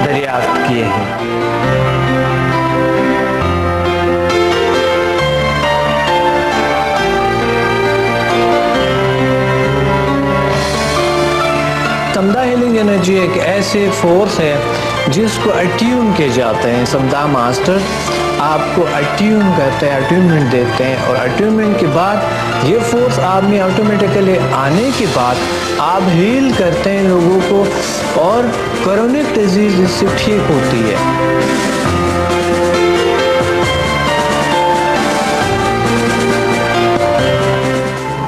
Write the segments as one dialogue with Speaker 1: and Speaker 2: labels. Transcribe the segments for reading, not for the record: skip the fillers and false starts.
Speaker 1: दरियाफ्त किए हैं। समदा healing energy एक ऐसे फोर्स है जिसको अट्यून किए जाते हैं। समदा मास्टर आपको अट्यून करते हैं, अट्यूनमेंट देते हैं, और अट्यूनमेंट के बाद ये फोर्स आप में ऑटोमेटिकली आने के बाद आप हील करते हैं लोगों को, और क्रोनिक डिजीज इससे ठीक होती है।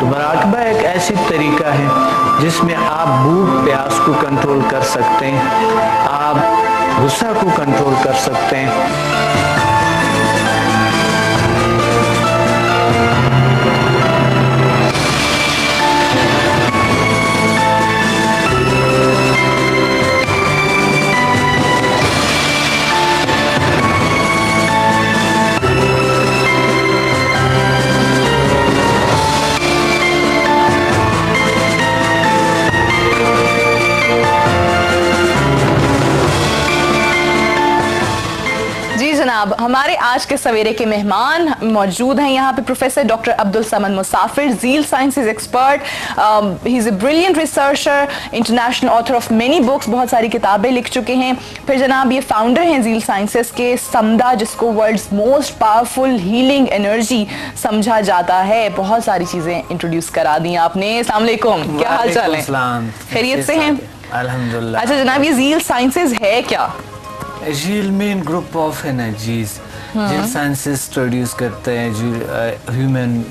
Speaker 1: तो मराकबा एक ऐसी तरीका है जिसमें आप भूख प्यास को कंट्रोल कर सकते हैं, आप गुस्सा को कंट्रोल कर सकते हैं।
Speaker 2: हमारे आज के सवेरे के मेहमान मौजूद हैं यहाँ पे प्रोफेसर डॉक्टर अब्दुल समद मुसाफिर, झील sciences expert. He is a brilliant researcher, international author of many books, बहुत सारी किताबें लिख चुके हैं। फिर जनाब ये फाउंडर हैं झील साइंसेज के समदा, जिसको world's most powerful healing energy समझा जाता है। बहुत सारी चीजें इंट्रोड्यूस करा दी आपने। अस्सलाम वालेकुम, क्या हाल चाल है? खैरियत से हैं?
Speaker 1: अल्हम्दुलिल्लाह।
Speaker 2: अच्छा जनाब, ये झील साइंसेज है क्या?
Speaker 1: झील मेन ग्रुप ऑफ एनर्जीज, झील साइंसेस प्रोड्यूस करते हैं ह्यूमन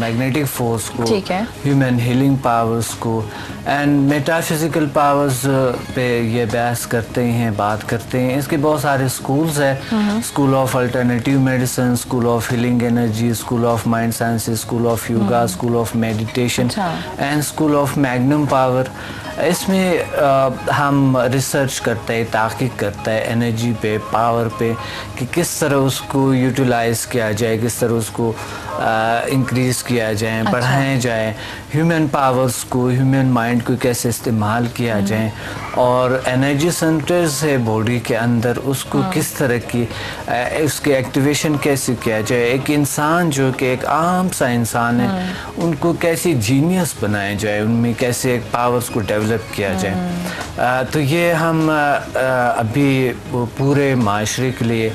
Speaker 1: मैग्नेटिक फोर्स को, ह्यूमन हीलिंग पावर्स को, एंड मेटाफिजिकल पावर्स पे ये बहस करते हैं, बात करते हैं। इसके बहुत सारे स्कूल्स हैं, school of alternative medicine, school of healing energy, school of mind sciences, school of yoga, school of meditation, and school of magnum power. इसमें हम रिसर्च करते हैं, तहकीक करते हैं एनर्जी पे, पावर पे, कि किस तरह उसको यूटिलाइज़ किया जाए, किस तरह उसको इंक्रीज़ किया जाए, बढ़ाया जाए, ह्यूमन पावर्स को, ह्यूमन माइंड को कैसे इस्तेमाल किया जाए, और एनर्जी सेंटर्स है बॉडी के अंदर उसको किस तरह की उसके एक्टिवेशन कैसे किया जाए। एक इंसान जो कि एक आम सा इंसान है उनको कैसे जीनियस बनाया जाए, उनमें कैसे एक पावर्स को डेवलप किया जाए। तो ये हम अभी पूरे माशरे के लिए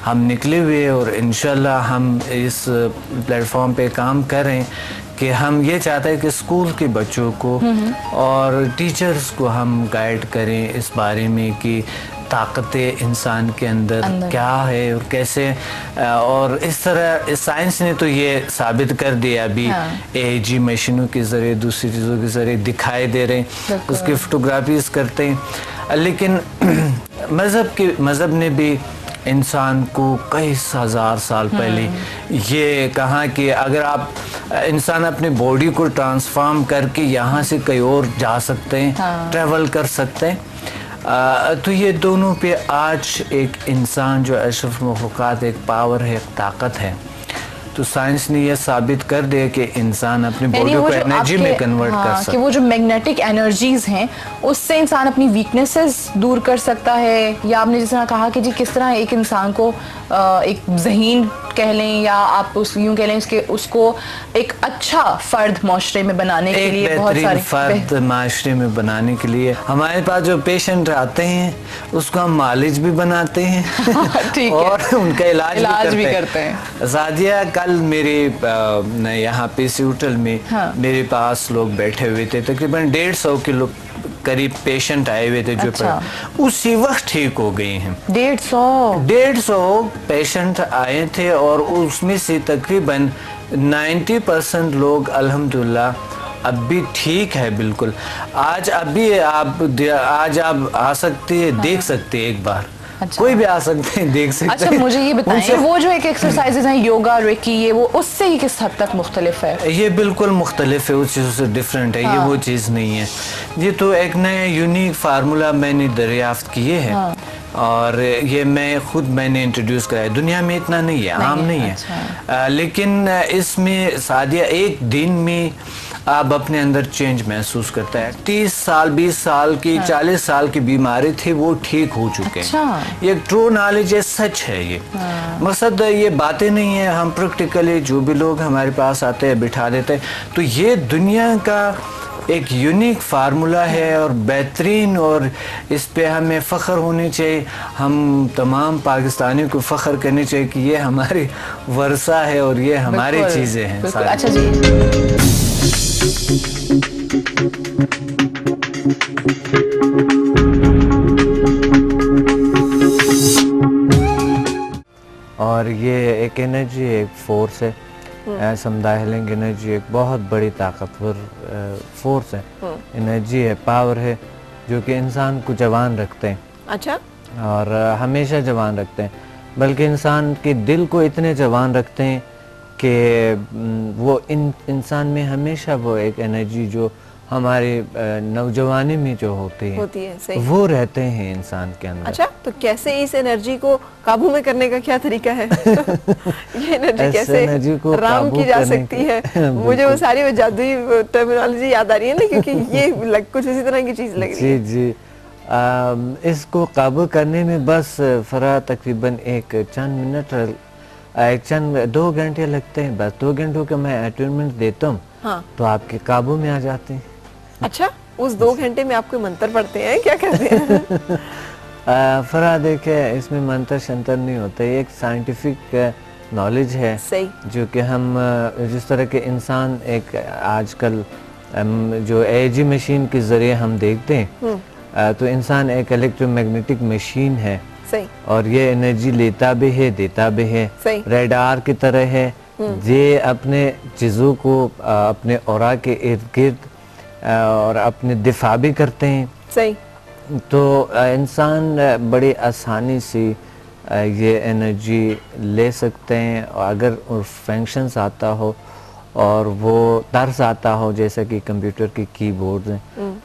Speaker 1: हम निकले हुए, और इंशाल्लाह हम इस प्लेटफॉर्म पे काम करें कि हम ये चाहते हैं कि स्कूल के बच्चों को और टीचर्स को हम गाइड करें इस बारे में कि ताकतें इंसान के अंदर क्या है और कैसे, और इस तरह साइंस ने तो ये साबित कर दिया अभी। एजी मशीनों के ज़रिए, दूसरी चीज़ों के ज़रिए दिखाई दे रहे हैं, उसकी फोटोग्राफीज करते हैं। लेकिन मज़हब ने भी इंसान को कई हजार साल पहले ये कहा कि अगर आप इंसान अपनी बॉडी को ट्रांसफॉर्म करके यहाँ से कहीं और जा सकते हैं, ट्रैवल कर सकते हैं। तो ये दोनों पे आज एक इंसान जो अशरफ मखलूक़ात एक पावर है, एक ताकत है। तो साइंस ने यह साबित कर दिया कि इंसान अपनी बॉडी को एनर्जी में कन्वर्ट कर सकता है,
Speaker 2: कि वो जो मैग्नेटिक एनर्जीज हैं उससे इंसान अपनी वीकनेसेस दूर कर सकता है। या आपने जिस तरह कहा कि जी किस तरह एक इंसान को एक ज़हीन कह लें, या आप यूं कह लें उसको एक अच्छा फर्द माशरे में बनाने के लिए, बहुत सारे
Speaker 1: फर्द माशरे में बनाने के लिए हमारे पास जो पेशेंट आते हैं उसको हम मालिश भी बनाते हैं और उनका इलाज भी करते हैं। सादिया, कल मेरे यहाँ पे होटल में मेरे पास लोग बैठे हुए थे, तकरीबन 150 किलो करीब पेशेंट आए हुए थे जो उसी वक्त ठीक हो गए हैं। 150 पेशेंट आए थे और उसमें से तकरीबन 90% लोग अल्हम्दुलिल्लाह अब भी ठीक है बिल्कुल। आज आप आ सकते हैं, देख सकते हैं एक बार। कोई भी आ सकते हैं, देख सकते हैं।
Speaker 2: अच्छा, मुझे ये बताएं, वो जो एक एक्सरसाइजेज हैं योगा, रेकी, ये वो उससे ही किस हद तक मुख्तलिफ है?
Speaker 1: ये बिल्कुल मुख्तलिफ है, उस चीज़ों से डिफरेंट है। ये वो चीज़ नहीं है। ये तो एक नया यूनिक फार्मूला मैंने दरियाफ्त किए है और ये मैंने इंट्रोड्यूस कराया। दुनिया में इतना नहीं है, आम नहीं है। लेकिन इसमें सादिया एक दिन में आप अपने अंदर चेंज महसूस करता है। 30 साल 20 साल की 40 साल की बीमारी थी वो ठीक हो चुके हैं। ये ट्रू नॉलेज है, सच है। ये मकसद ये बातें नहीं है, हम प्रैक्टिकली जो भी लोग हमारे पास आते हैं बिठा देते हैं। तो ये दुनिया का एक यूनिक फार्मूला है और बेहतरीन, और इस पे हमें फ़ख्र होनी चाहिए। हम तमाम पाकिस्तानियों को फ़ख्र करनी चाहिए कि ये हमारी वर्सा है और ये हमारी चीज़ें हैं।
Speaker 2: अच्छा जी,
Speaker 1: और ये एक एनर्जी, एक फोर्स है। समुदाय हीलिंग एनर्जी एक बहुत बड़ी ताकतवर फोर्स है, एनर्जी है, पावर है, जो कि इंसान को जवान रखते हैं।
Speaker 3: अच्छा।
Speaker 1: और हमेशा जवान रखते हैं, बल्कि इंसान के दिल को इतने जवान रखते हैं कि वो इंसान में हमेशा वो एक एनर्जी जो हमारे नौजवानी में जो होती है
Speaker 3: सही।
Speaker 1: वो रहते हैं इंसान के अंदर।
Speaker 3: अच्छा, तो कैसे इस एनर्जी को काबू में करने का क्या तरीका है? ये एनर्जी कैसे राम की जा सकती है? मुझे वो सारी वो जादुई टर्मिनोलॉजी याद आ रही है ना, क्योंकि ये कुछ इसी तरह की चीज लग रही है।
Speaker 1: जी। इसको काबू करने में बस फरा तकरीबन चंद 2 घंटे लगते हैं। बस 2 घंटों का मैं अटेन्मेंट देता हूँ तो आपके काबू में आ जाते हैं।
Speaker 3: अच्छा, उस 2 घंटे में आप कोई मंत्र पढ़ते हैं, क्या करते हैं?
Speaker 1: फरा देखे, इसमें मंत्र शंतर नहीं होता, ये एक साइंटिफिक नॉलेज है।
Speaker 3: सही।
Speaker 1: जो कि हम जिस तरह के इंसान एक आजकल जो एजी मशीन के जरिए हम देखते हैं, तो इंसान एक इलेक्ट्रोमैग्नेटिक मशीन है।
Speaker 3: सही।
Speaker 1: और ये एनर्जी लेता भी है, देता भी है।
Speaker 3: सही।
Speaker 1: रेडार की तरह है, ये अपने चीज़ों को अपने औरा के इर्द गिर्द और अपने दिफा भी करते हैं।
Speaker 3: सही।
Speaker 1: तो इंसान बड़ी आसानी से ये एनर्जी ले सकते हैं, और अगर फंक्शंस आता हो और वो तर्स आता हो, जैसे कि कंप्यूटर के कीबोर्ड हैं,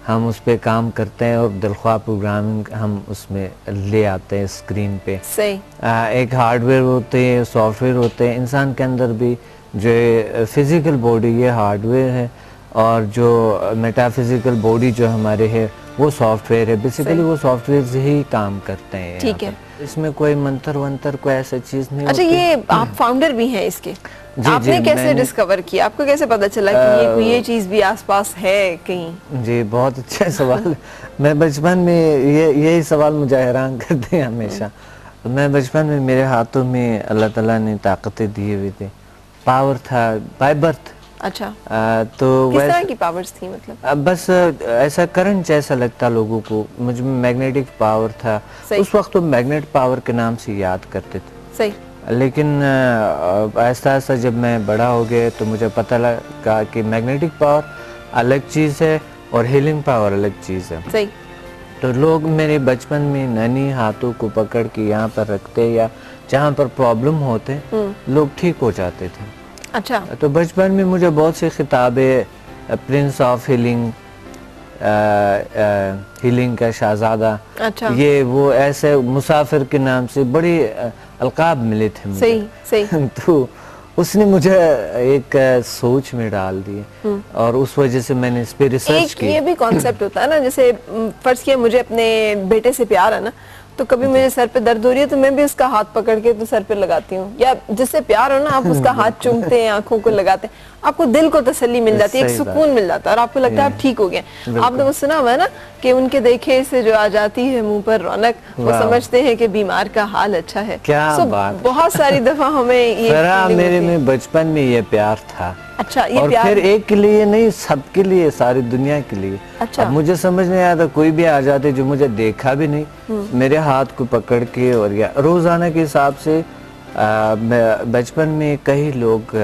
Speaker 1: हम उस पे काम करते हैं और दिलख्वाह प्रोग्रामिंग हम उसमें ले आते हैं स्क्रीन पे।
Speaker 3: सही।
Speaker 1: एक हार्डवेयर होते हैं, सॉफ्टवेयर होते हैं। इंसान के अंदर भी जो फिजिकल बॉडी ये हार्डवेयर है और जो मेटाफिजिकल बॉडी जो हमारे है वो सॉफ्टवेयर है। बेसिकली वो सॉफ्टवेयर से ही काम करते हैं।
Speaker 3: ठीक है,
Speaker 1: इसमें कोई मंत्र वंत्र कोई ऐसा चीज नहीं।
Speaker 3: अच्छा, ये आप फाउंडर भी हैं इसके? आपने कैसे डिस्कवर किया, आपको कैसे पता चला कि ये चीज भी आसपास है कहीं?
Speaker 1: जी बहुत अच्छा सवाल। मैं बचपन में यही सवाल मुझे हैरान करते हैं हमेशा। मैं बचपन में मेरे हाथों में अल्लाह ताला ने ताकतें दी हुई थी, पावर था बाय बर्थ।
Speaker 3: अच्छा,
Speaker 1: तो
Speaker 3: किस तरह की पावर्स थी मतलब?
Speaker 1: बस ऐसा करंट जैसा लगता लोगों को। मुझ में मैग्नेटिक पावर था। उस वक्त तो मैग्नेट पावर के नाम से याद करते थे।
Speaker 3: सही।
Speaker 1: लेकिन आहिस्ता आहिस्ता जब मैं बड़ा हो गया तो मुझे पता लगा कि मैग्नेटिक पावर अलग चीज़ है और हीलिंग पावर अलग चीज़ है।
Speaker 3: सही।
Speaker 1: तो लोग मेरे बचपन में नानी हाथों को पकड़ के यहाँ पर रखते या जहाँ पर प्रॉब्लम होते लोग ठीक हो जाते थे।
Speaker 3: अच्छा।
Speaker 1: तो बचपन में मुझे बहुत सी किताबें, प्रिंस ऑफ हीलिंग, हीलिंग का शहजादा,
Speaker 3: अच्छा,
Speaker 1: ये वो ऐसे मुसाफिर के नाम से बड़ी अलकाब मिले थे मुझे।
Speaker 3: सही सही।
Speaker 1: तो उसने मुझे एक सोच में डाल दिए और उस वजह से मैंने इस पे रिसर्च की।
Speaker 3: ये भी कॉन्सेप्ट होता है ना, जैसे फर्ज किया मुझे अपने बेटे से प्यार है ना, तो कभी मुझे सर पे दर्द हो रही है तो मैं भी उसका हाथ पकड़ के तो सर पे लगाती हूँ, या जिससे प्यार हो ना आप उसका हाथ चूमते हैं, आंखों को लगाते हैं, आपको दिल को तसल्ली मिल जाती है, एक सुकून मिल जाता है और आपको लगता है आप ठीक हो गए। आपने वो सुना हुआ है ना कि उनके देखे से जो आ जाती है मुंह पर रौनक, वो समझते हैं कि बीमार का हाल अच्छा है।
Speaker 1: क्या बात।
Speaker 3: बहुत सारी दफा हमें ये
Speaker 1: मेरे में बचपन में ये प्यार था।
Speaker 3: अच्छा, ये
Speaker 1: और
Speaker 3: प्यार
Speaker 1: फिर एक के लिए नहीं, सबके लिए, सारी दुनिया के लिए।
Speaker 3: अच्छा।
Speaker 1: अब मुझे समझ नहीं आया था, कोई भी आ जाते जो मुझे देखा भी नहीं, मेरे हाथ को पकड़ के, और या रोजाना के हिसाब से बचपन में कई लोग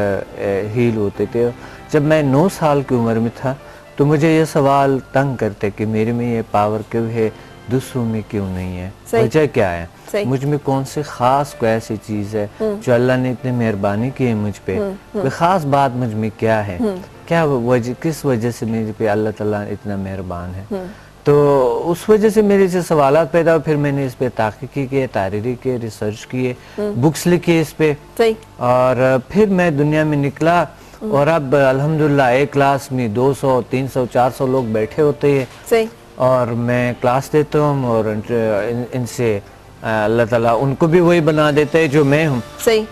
Speaker 1: हील होते थे। जब मैं 9 साल की उम्र में था तो मुझे ये सवाल तंग करते कि मेरे में ये पावर क्यों है, दूसरों में क्यों नहीं है, वजह क्या है, मुझ में कौन सी खास कोई ऐसी चीज है जो अल्लाह ने इतनी मेहरबानी की है मुझ पे, कोई खास बात मुझ में क्या है, क्या वजह, किस वजह से मेरे पे अल्लाह ताला इतना मेहरबान है। तो उस वजह से मेरे से सवालात पैदा हुए। फिर मैंने इस पे तहकीकी की, तारीरी के, रिसर्च किए, बुक्स लिखी इस पे, और फिर मैं दुनिया में निकला। और अब अल्हम्दुलिल्लाह एक क्लास में 200, 300, 400 लोग बैठे होते हैं और मैं क्लास देता हूँ और इनसे अल्लाह ताला उनको भी वही बना देता है जो मैं हूँ।
Speaker 3: सही।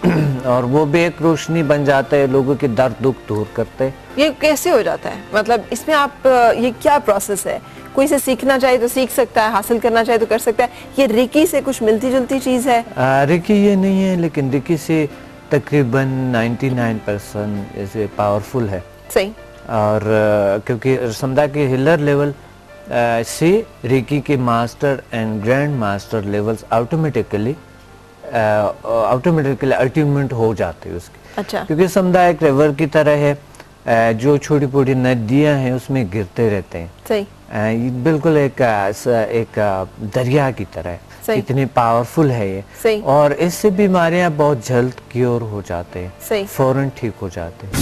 Speaker 1: और वो भी एक रोशनी बन जाता है, लोगों के दर्द दुख दूर करते हैं।
Speaker 3: ये कैसे हो जाता है, मतलब इसमें आप ये क्या प्रोसेस है? कोई से सीखना चाहे तो सीख सकता है, हासिल करना चाहे तो कर सकता है। ये रिकी से कुछ मिलती जुलती चीज है?
Speaker 1: रिकी ये नहीं है, लेकिन रिकी से तकरीबन 99% ऐसे पावरफुल है।
Speaker 3: सही।
Speaker 1: और क्योंकि समझा कि हिलर लेवल से रिकी के master and grand master levels automatically ultimate हो जाते हैं उसके।
Speaker 3: अच्छा।
Speaker 1: क्योंकि समझा एक रिवर की तरह है, जो छोटी छोटी नदियां हैं उसमें गिरते रहते हैं।
Speaker 3: सही।
Speaker 1: बिल्कुल एक दरिया की तरह है, इतनी पावरफुल है ये।
Speaker 3: सही।
Speaker 1: और इससे बीमारियां बहुत जल्द क्योर हो जाते हैं।
Speaker 3: सही।
Speaker 1: फौरन ठीक हो जाते हैं।